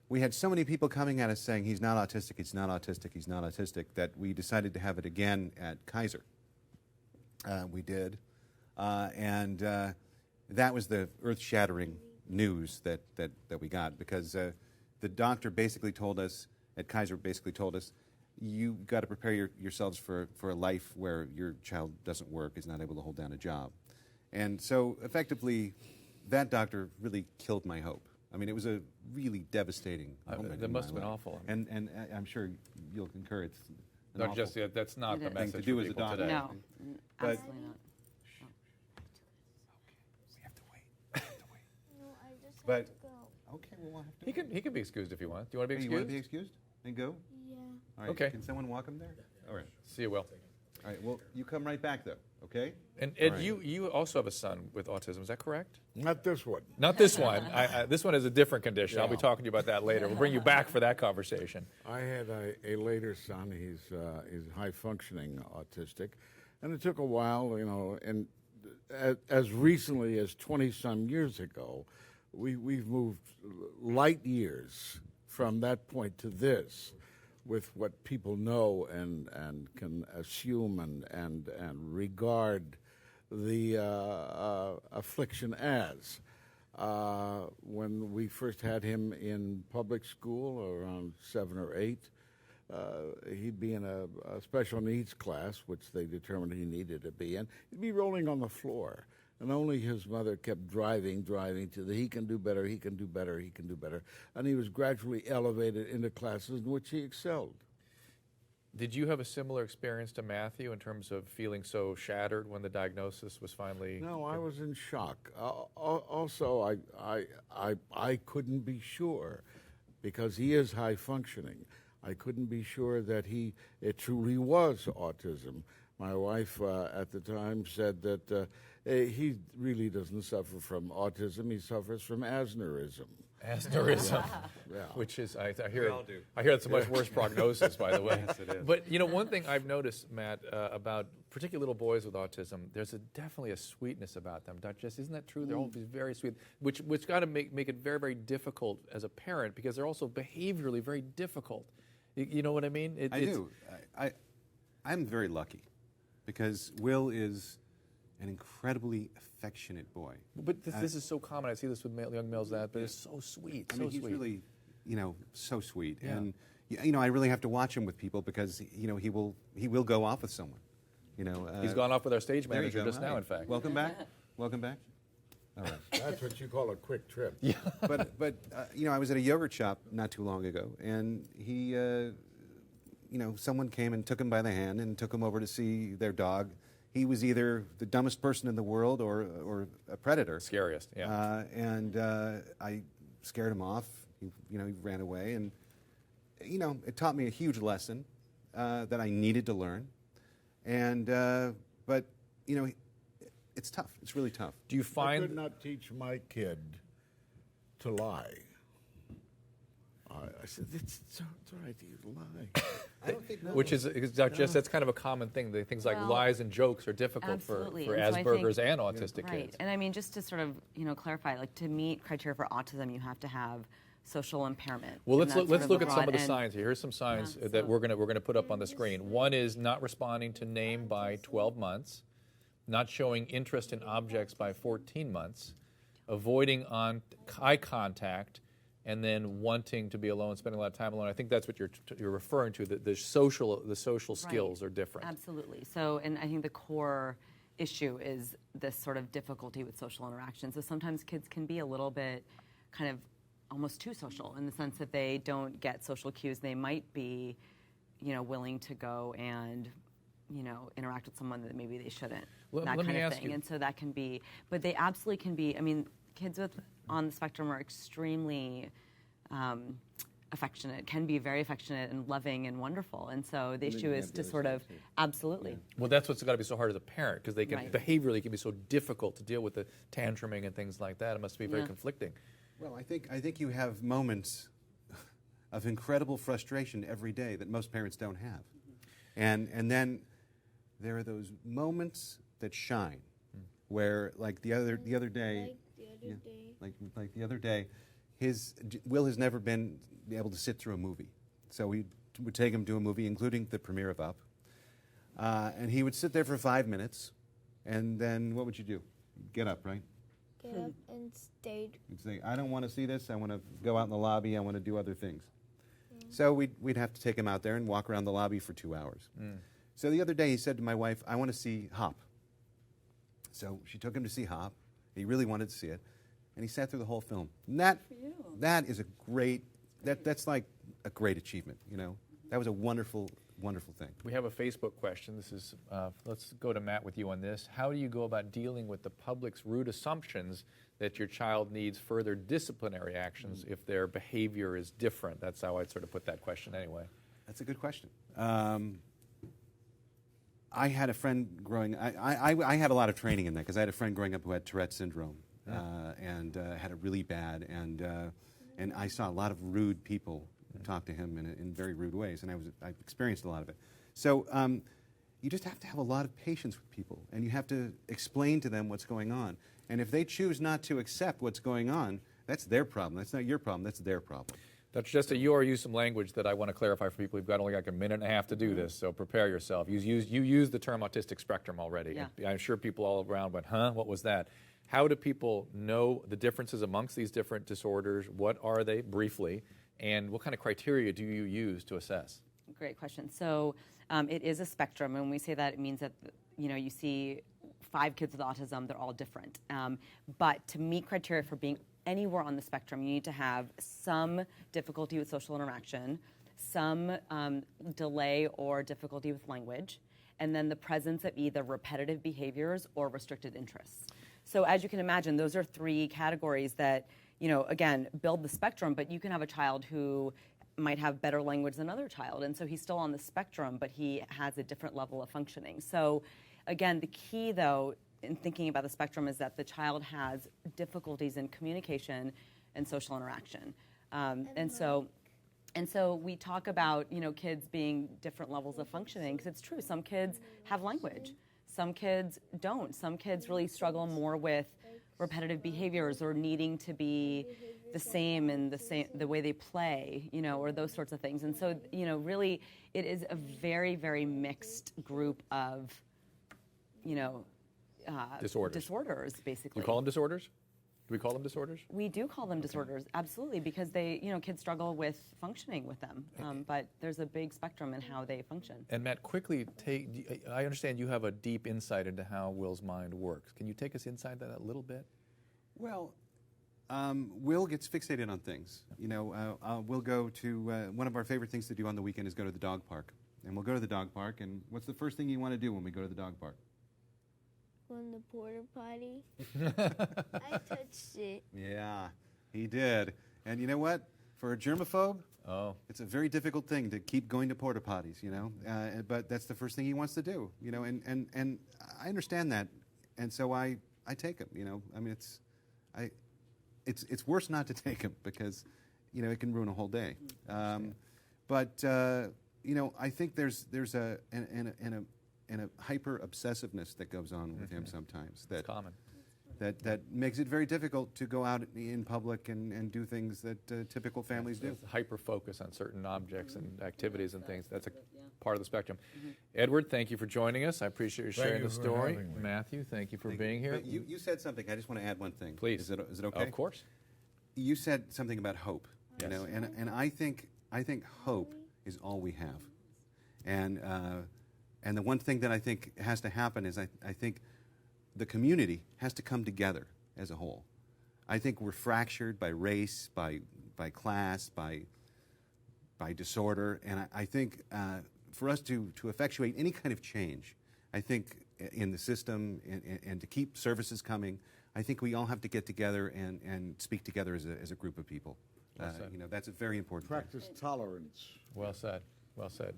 we had so many people coming at us saying he's not autistic, he's not autistic, he's not autistic, that we decided to have it again at Kaiser. We did. And that was the earth-shattering news that we got, because the doctor basically told us, at Kaiser basically told us, you've got to prepare yourselves for a life where your child doesn't work, is not able to hold down a job. And so effectively, that doctor really killed my hope. I mean, it was a really devastating moment. That must have been awful. And I'm sure you'll concur. It's Dr. Jesse, that's not the message to do for as a people doctor. today. No, absolutely not. We have to wait. No, I just have But- to go. Okay, well, we'll have to He can be excused if you want. Do you want to be Hey, excused? you want to be excused and go? Yeah. All right. Okay. Can someone walk him there? All right. See you, Will. All right. Well, you come right back, though, okay? And Ed, All right. you also have a son with autism. Is that correct? Not this one. Not this one. This one is a different condition. I'll be Yeah. talking to you about that later. We'll bring you back for that conversation. I had a later son. He's high functioning autistic, and it took a while, And as recently as 20-some years ago, we've moved light years from that point to this, with what people know and can assume and regard the affliction as. When we first had him in public school, around 7 or 8, he'd be in a special needs class, which they determined he needed to be in. He'd be rolling on the floor. And only his mother kept driving to the he can do better, he can do better, he can do better. And he was gradually elevated into classes in which he excelled. Did you have a similar experience to Matthew in terms of feeling so shattered when the diagnosis was finally? No, I was in shock. Also, I couldn't be sure, because he is high functioning. I couldn't be sure that it truly was autism. My wife at the time said that he really doesn't suffer from autism. He suffers from Asnerism. Asnerism, Yeah. which is I hear. We all do. I hear it's a much worse prognosis, by the way. Yes, it is. But one thing I've noticed, Matt, about particularly little boys with autism, there's definitely a sweetness about them. Dr. Jess, isn't that true? They're always very sweet, which got to make it very, very difficult as a parent, because they're also behaviorally very difficult. You know what I mean? I do. I'm very lucky, because Will is an incredibly affectionate boy. But this is so common. I see this with young males, but it's so sweet. I mean, so he's sweet. really, so sweet. Yeah. And, I really have to watch him with people, because, he will go off with someone. He's gone off with our stage there you manager go. just now, Hi. in fact. Welcome back. Welcome back. All right. That's what you call a quick trip. But I was at a yogurt shop not too long ago, and he, someone came and took him by the hand and took him over to see their dog. He was either the dumbest person in the world or a predator. Scariest, yeah. And I scared him off. He ran away, and it taught me a huge lesson that I needed to learn. And but it's tough. It's really tough. Do you I find could not teach my kid to lie. I said, it's all right to lie. I don't think which is Dr. Jess, that's kind of a common thing. Things like Well, lies and jokes are difficult for absolutely. And so I Asperger's think- and autistic Right. kids. And I mean, just to sort of, clarify, like to meet criteria for autism, you have to have social impairment. Well, And let's that's look, sort look the at some of broad the end. signs here. Here's some signs Yeah, that so- we're gonna put up on the screen. One is not responding to name by 12 months, not showing interest in objects by 14 months, avoiding eye contact, and then wanting to be alone, spending a lot of time alone. I think that's what you're referring to. That the social skills are different. Absolutely. So, and I think the core issue is this sort of difficulty with social interaction. So sometimes kids can be a little bit kind of almost too social in the sense that they don't get social cues. They might be, willing to go and, interact with someone that maybe they shouldn't. Let that me kind of ask thing. you- And so that can be, but they absolutely can be. I mean, kids on the spectrum are extremely affectionate, can be very affectionate and loving and wonderful. And so the issue is to sort of, absolutely. Well, that's what's got to be so hard as a parent, because they can Right. behaviorally can be so difficult to deal with the tantruming and things like that. It must be very Yeah. conflicting. Well, I think you have moments of incredible frustration every day that most parents don't have, and then there are those moments that shine, where like the other day, Like the other day. like the other day, Will has never been able to sit through a movie. So we would take him to a movie, including the premiere of Up. And he would sit there for 5 minutes, and then what would you do? Get up, right? Get up and stayed. You'd say, I don't want to see this. I want to go out in the lobby. I want to do other things. So we'd have to take him out there and walk around the lobby for 2 hours. So the other day he said to my wife, I want to see Hop. So she took him to see Hop. He really wanted to see it. And he sat through the whole film. And that is a great, that's like a great achievement, you know. That was a wonderful, wonderful thing. We have a Facebook question. This is, let's go to Matt with you on this. How do you go about dealing with the public's rude assumptions that your child needs further disciplinary actions if their behavior is different? That's how I'd sort of put that question anyway. That's a good question. I had a friend growing, I had a lot of training in that because I had a friend growing up who had Tourette's syndrome and had it really bad, and I saw a lot of rude people talk to him in very rude ways, and I've experienced a lot of it. So you just have to have a lot of patience with people, and you have to explain to them what's going on. And if they choose not to accept what's going on, that's their problem. That's not your problem. That's their problem. Dr. Jesta, you are using some language that I want to clarify for people. We've got only like a minute and a half to do this, so prepare yourself. You used the term autistic spectrum already. Yeah. I'm sure people all around went, huh, what was that? How do people know the differences amongst these different disorders? What are they, briefly? And what kind of criteria do you use to assess? Great question. So it is a spectrum, and when we say that, it means that you see 5 kids with autism. They're all different. But to meet criteria for being anywhere on the spectrum, you need to have some difficulty with social interaction, some delay or difficulty with language, and then the presence of either repetitive behaviors or restricted interests. So as you can imagine, those are 3 categories that, again, build the spectrum, but you can have a child who might have better language than another child, and so he's still on the spectrum, but he has a different level of functioning. So again, the key, though, in thinking about the spectrum is that the child has difficulties in communication and social interaction. And so we talk about, kids being different levels of functioning, because it's true. Some kids have language. Some kids don't. Some kids really struggle more with repetitive behaviors or needing to be the same in the way they play, or those sorts of things. And so, really, it is a very, very mixed group of, disorders, basically. You call them disorders? Do we call them disorders? We do call them disorders, absolutely, because they, kids struggle with functioning with them. But there's a big spectrum in how they function. And Matt, quickly I understand you have a deep insight into how Will's mind works. Can you take us inside that a little bit? Well, Will gets fixated on things. We'll go to, one of our favorite things to do on the weekend is go to the dog park. And we'll go to the dog park, and what's the first thing you want to do when we go to the dog park? On the porta potty. I touched it. Yeah, he did. And you know what? For a germaphobe, it's a very difficult thing to keep going to porta potties, but that's the first thing he wants to do, and I understand that. And so I take him, I mean, it's worse not to take him because, it can ruin a whole day. But I think there's a hyper obsessiveness that goes on with him sometimes. That's common. That makes it very difficult to go out in public and do things that typical families do. Hyper focus on certain objects and activities and things. That's a part of the spectrum. Edward, thank you for joining us. I appreciate you sharing the story. Matthew, thank you for being here. But you said something. I just want to add one thing. Please. Is it okay? Of course. You said something about hope. Yes. And I think hope is all we have. And the one thing that I think has to happen is I think the community has to come together as a whole. I think we're fractured by race, by class, by disorder, and I think for us to effectuate any kind of change, I think in the system and to keep services coming, I think we all have to get together and speak together as a group of people. Well said. That's a very important thing. Practice tolerance. Well said. Well said.